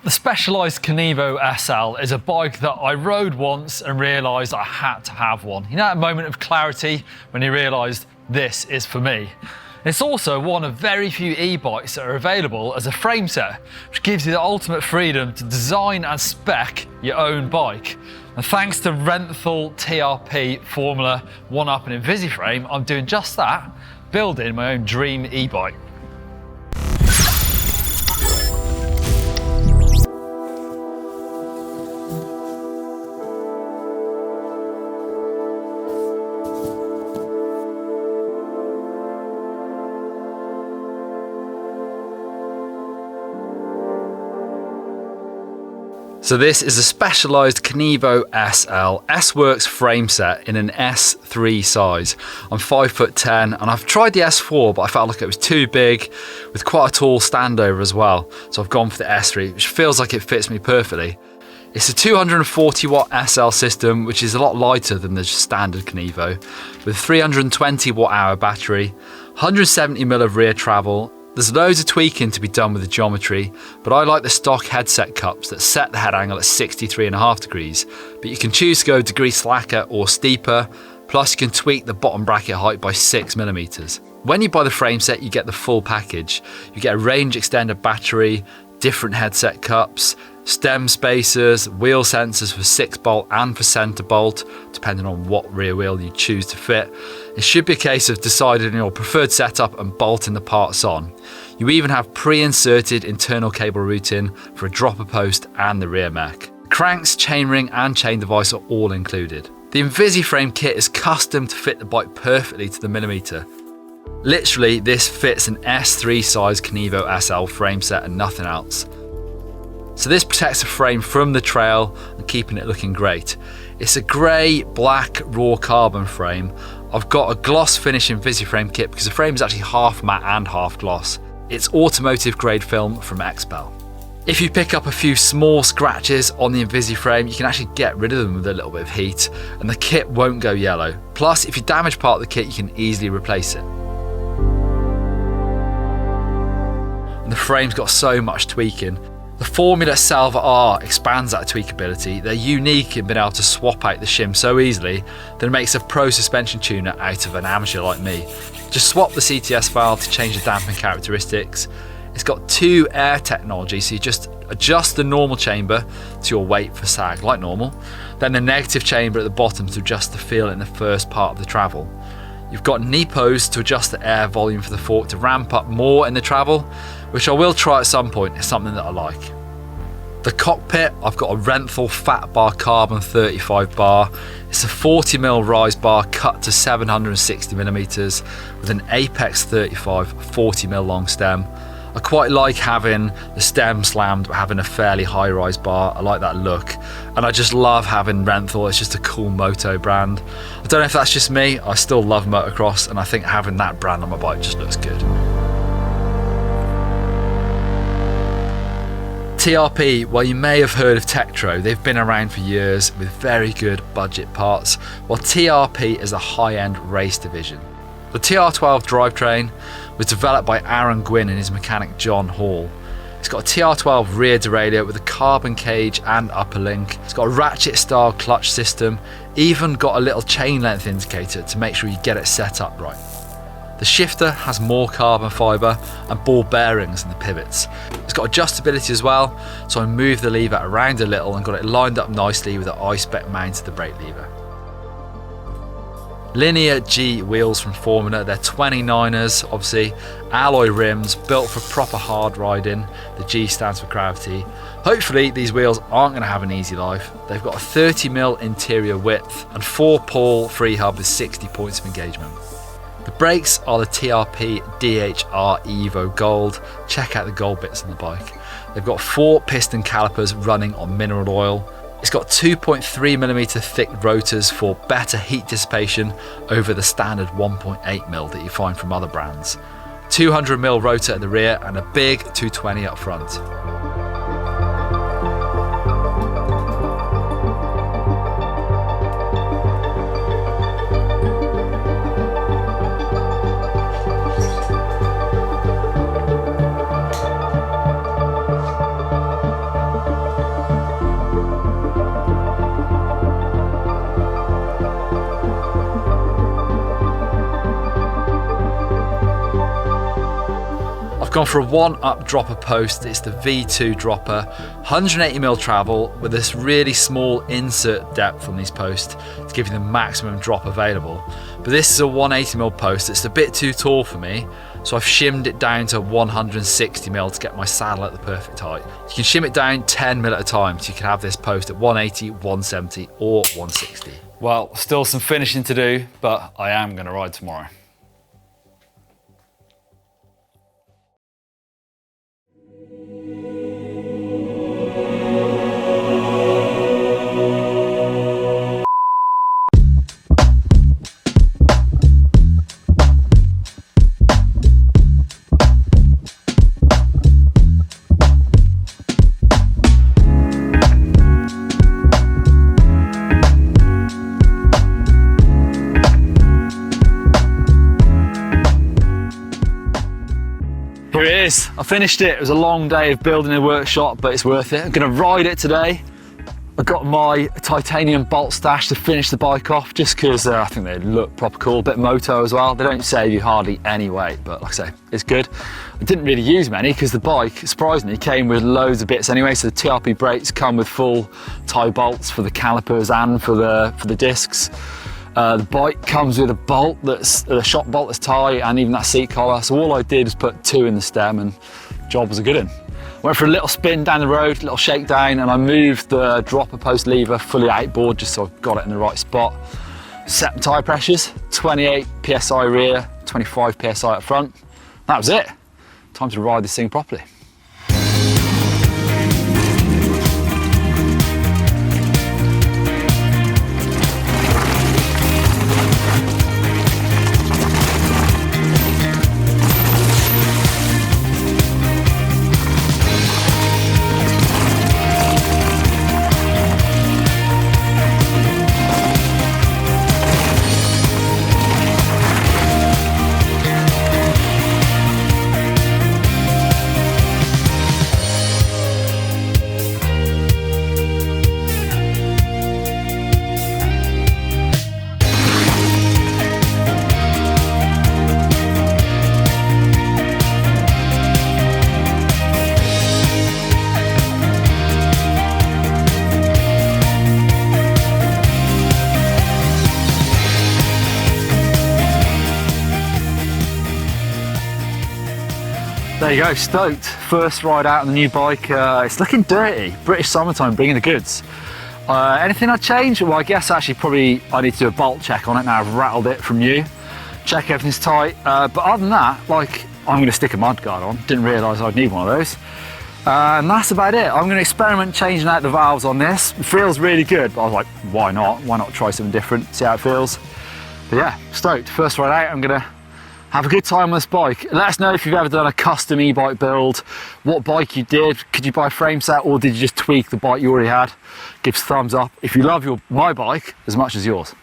The Specialized Kenevo SL is a bike that I rode once and realised I had to have one. You know that moment of clarity when you realised this is for me? It's also one of very few e-bikes that are available as a frame set, which gives you the ultimate freedom to design and spec your own bike. And thanks to Renthal TRP Formula 1-Up and Invisiframe, I'm doing just that, building my own dream e-bike. So this is a Specialized Kenevo SL S-Works frame set in an S3 size. I'm 5'10" and I've tried the S4, but I felt like it was too big with quite a tall standover as well. So I've gone for the S3, which feels like it fits me perfectly. It's a 240 watt SL system, which is a lot lighter than the standard Kenevo, with 320 watt hour battery, 170 mil of rear travel. There's loads of tweaking to be done with the geometry, but I like the stock headset cups that set the head angle at 63.5 degrees, but you can choose to go degree slacker or steeper, plus you can tweak the bottom bracket height by 6mm. When you buy the frame set, you get the full package. You get a range extender battery, different headset cups, stem spacers, wheel sensors for 6-bolt and for centre bolt, depending on what rear wheel you choose to fit. It should be a case of deciding your preferred setup and bolting the parts on. You even have pre-inserted internal cable routing for a dropper post and the rear mech. Cranks, chainring and chain device are all included. The Invisiframe kit is custom to fit the bike perfectly to the millimetre. Literally, this fits an S3 size Kenevo SL frame set and nothing else. So this protects the frame from the trail and keeping it looking great. It's a grey, black, raw carbon frame. I've got a gloss finish Invisiframe kit because the frame is actually half matte and half gloss. It's automotive grade film from Expel. If you pick up a few small scratches on the Invisiframe, you can actually get rid of them with a little bit of heat and the kit won't go yellow. Plus, if you damage part of the kit, you can easily replace it. And the frame's got so much tweaking. The Formula Salva R expands that tweakability. They're unique in being able to swap out the shim so easily that it makes a pro suspension tuner out of an amateur like me. Just swap the CTS valve to change the damping characteristics. It's got 2 air technology, so you just adjust the normal chamber to your weight for sag, like normal. Then the negative chamber at the bottom to adjust the feel in the first part of the travel. You've got NEPOs to adjust the air volume for the fork to ramp up more in the travel, which I will try at some point. It's something that I like. The Cockpit, I've got a Renthal Fat Bar Carbon 35 bar. It's a 40mm rise bar cut to 760mm with an Apex 35 40mm long stem. I quite like having the stem slammed but having a fairly high rise bar. I like that look, and I just love having Renthal. It's just a cool moto brand. I don't know if that's just me, I still love motocross and I think having that brand on my bike just looks good. TRP, well, you may have heard of Tektro. They've been around for years with very good budget parts, while TRP is a high-end race division. The TR12 drivetrain was developed by Aaron Gwynn and his mechanic John Hall. It's got a TR12 rear derailleur with a carbon cage and upper link. It's got a ratchet style clutch system, even got a little chain length indicator to make sure you get it set up right. The shifter has more carbon fibre and ball bearings in the pivots. It's got adjustability as well, so I moved the lever around a little and got it lined up nicely with the high-spec mount to the brake lever. Linear G wheels from Formula, they're 29ers, obviously, alloy rims, built for proper hard riding. The G stands for gravity. Hopefully these wheels aren't going to have an easy life. They've got a 30mm interior width and 4-pole free hub with 60 points of engagement. The brakes are the TRP DHR Evo Gold. Check out the gold bits on the bike. They've got 4 piston calipers running on mineral oil. It's got 2.3mm thick rotors for better heat dissipation over the standard 1.8mm that you find from other brands. 200mm rotor at the rear and a big 220 up front. I've gone for a 1-up dropper post. It's the V2 dropper, 180mm travel with this really small insert depth on these posts to give you the maximum drop available. But this is a 180mm post. It's a bit too tall for me, so I've shimmed it down to 160mm to get my saddle at the perfect height. You can shim it down 10mm at a time, so you can have this post at 180, 170 or 160. Well, still some finishing to do, but I am going to ride tomorrow. Here it is, I finished it. It was a long day of building a workshop, but it's worth it. I'm gonna ride it today. I got my titanium bolt stash to finish the bike off, just because I think they look proper cool. A bit moto as well. They don't save you hardly any weight, but like I say, it's good. I didn't really use many because the bike, surprisingly, came with loads of bits anyway. So the TRP brakes come with full tie bolts for the calipers and for the discs. The bike comes with a bolt that's a shop bolt that's tie, and even that seat collar. So all I did was put 2 in the stem, and job was a good one. Went for a little spin down the road, little shakedown, and I moved the dropper post lever fully outboard just so I got it in the right spot. Set my tyre pressures, 28 psi rear, 25 psi up front. That was it. Time to ride this thing properly. There you go, stoked. First ride out on the new bike. It's looking dirty. British summertime, bringing the goods. Anything I'd change? Well, I guess actually probably I need to do a bolt check on it now I've rattled it from new. Check everything's tight. But other than that, like, I'm going to stick a mudguard on. Didn't realise I'd need one of those. And that's about it. I'm going to experiment changing out the valves on this. It feels really good, but I was like, why not? Why not try something different, see how it feels? But yeah, stoked. First ride out, I'm going to have a good time on this bike. Let us know if you've ever done a custom e-bike build, what bike you did. Could you buy a frame set, or did you just tweak the bike you already had? Give us a thumbs up if you love my bike as much as yours.